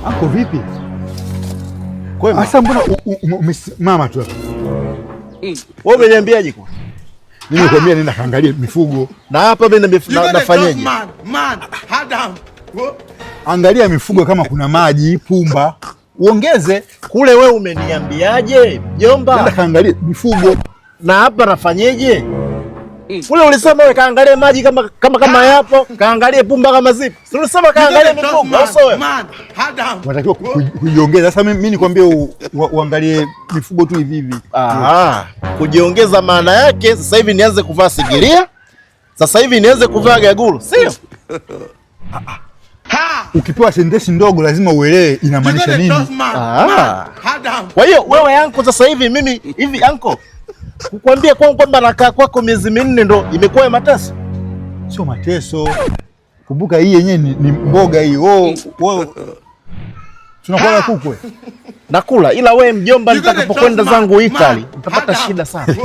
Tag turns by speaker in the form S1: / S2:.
S1: Ako vipi? Kwema. Asa mbona umesimama tu hapa?
S2: Wewe umeniambiaje kwa?
S1: Mimi nikwambia nenda kaangalie mifugo.
S2: Na hapa mimi nafanyaje?
S3: Man, Adam.
S1: Angalia mifugo kama kuna maji, pumba. Uongeze
S2: kule. Wewe umeniambiaje mjomba?
S1: Nenda kaangalie mifugo.
S2: Na hapa nafanyeje? Kule ulisema wewe kaangalie maji kama yapo, kaangalie pumba kama zipo. Si ulisema kaangalie mifugo, au sio wewe?
S1: Unatakiwa kujiongeza. Sasa mimi nikwambie uangalie mifugo tu hivi hivi.
S2: Aha. Kujiongeza maana yake sasa hivi nianze kuvaa sigiria? Sasa hivi nianze kuvaa gagulu, sio?
S1: Ukipewa sentensi ndogo lazima uelewe inamaanisha nini.
S2: Kwa hiyo wewe anko sasa hivi mimi hivi anko kukwambia kwamba nakaa kwako miezi 4 ndo imekuwa mateso?
S1: Sio mateso. Kumbuka hii yenyewe ni mboga hii. Wewe tunakula kuku.
S2: Nakula, ila wewe mjomba nitakapokwenda zangu Italy utapata shida sana.